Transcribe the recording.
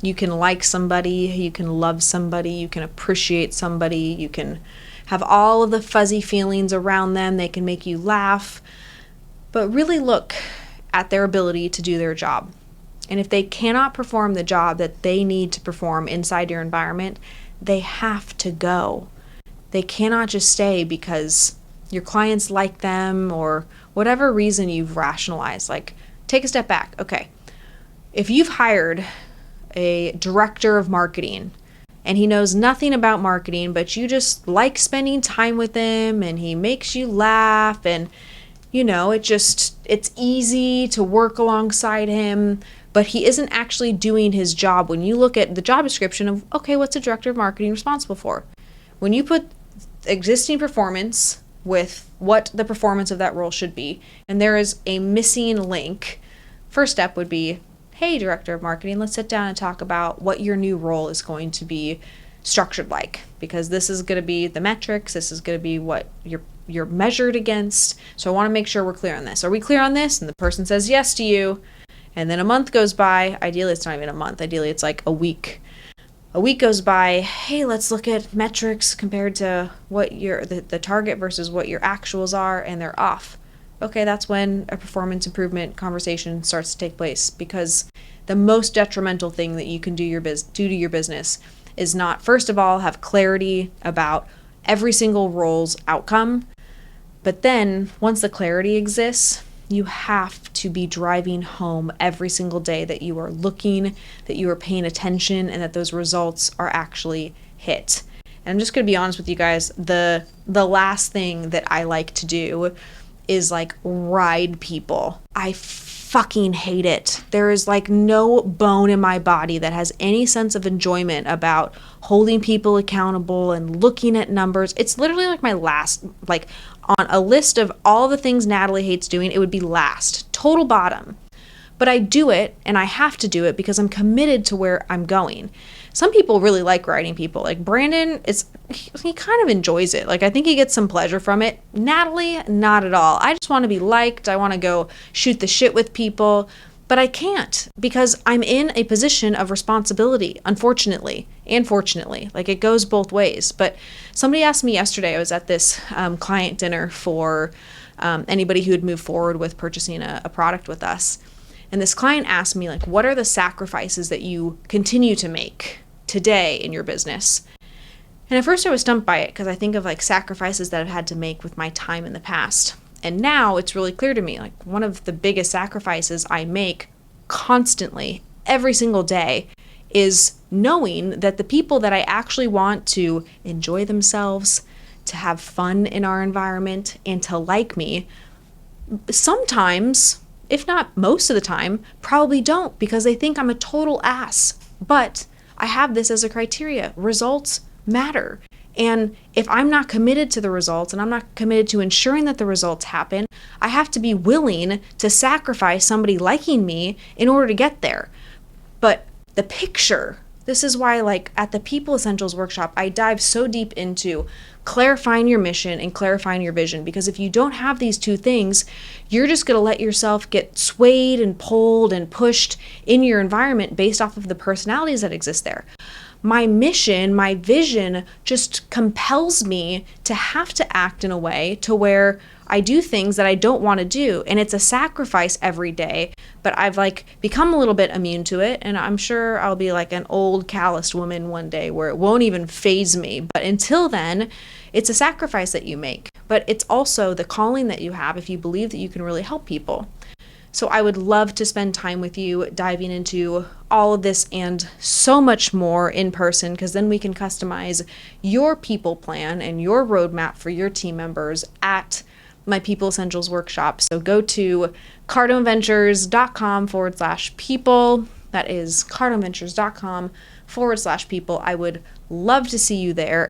You can like somebody, you can love somebody, you can appreciate somebody, you can have all of the fuzzy feelings around them, they can make you laugh, but really look at their ability to do their job. And if they cannot perform the job that they need to perform inside your environment, they have to go. They cannot just stay because your clients like them or whatever reason you've rationalized. Like, take a step back. Okay, if you've hired a director of marketing and he knows nothing about marketing, but you just like spending time with him and he makes you laugh and it's easy to work alongside him, but he isn't actually doing his job. When you look at the job description of, okay, what's a director of marketing responsible for? When you put existing performance with what the performance of that role should be, and there is a missing link, first step would be, hey, director of marketing, let's sit down and talk about what your new role is going to be structured like, because this is going to be the metrics, this is going to be what you're measured against. So I want to make sure we're clear on this. Are we clear on this? And the person says yes to you, and then a month goes by. Ideally, it's not even a month. Ideally, it's like a week. A week goes by. Hey, let's look at metrics compared to what the target versus what your actuals are, and they're off. Okay, that's when a performance improvement conversation starts to take place, because the most detrimental thing that you can do to your business is not, first of all, have clarity about every single role's outcome, but then once the clarity exists, you have to be driving home every single day that you are looking, that you are paying attention, and that those results are actually hit. And I'm just going to be honest with you guys, the last thing that I like to do is like ride people. I fucking hate it. There is like no bone in my body that has any sense of enjoyment about holding people accountable and looking at numbers. It's literally like my last, like on a list of all the things Natalie hates doing, it would be last, total bottom. But I do it, and I have to do it because I'm committed to where I'm going. Some people really like riding people. Like Brandon, he kind of enjoys it. Like I think he gets some pleasure from it. Natalie, not at all. I just want to be liked. I want to go shoot the shit with people. But I can't, because I'm in a position of responsibility, unfortunately and fortunately. Like it goes both ways. But somebody asked me yesterday, I was at this client dinner for anybody who would move forward with purchasing a product with us. And this client asked me, like, what are the sacrifices that you continue to make today in your business? And at first I was stumped by it, because I think of like sacrifices that I've had to make with my time in the past. And now it's really clear to me, like one of the biggest sacrifices I make constantly, every single day, is knowing that the people that I actually want to enjoy themselves, to have fun in our environment, and to like me, sometimes, if not most of the time, probably don't, because they think I'm a total ass. But I have this as a criteria. Results matter. And if I'm not committed to the results and I'm not committed to ensuring that the results happen, I have to be willing to sacrifice somebody liking me in order to get there. But the picture, this is why, like at the People Essentials workshop, I dive so deep into clarifying your mission and clarifying your vision, because if you don't have these two things, you're just going to let yourself get swayed and pulled and pushed in your environment based off of the personalities that exist there. My mission, my vision just compels me to have to act in a way to where I do things that I don't want to do. And it's a sacrifice every day, but I've like become a little bit immune to it. And I'm sure I'll be like an old calloused woman one day where it won't even faze me. But until then, it's a sacrifice that you make. But it's also the calling that you have if you believe that you can really help people. So I would love to spend time with you diving into all of this and so much more in person, because then we can customize your people plan and your roadmap for your team members at my People Essentials workshop. So go to cardomventures.com/people. That is cardomventures.com/people. I would love to see you there.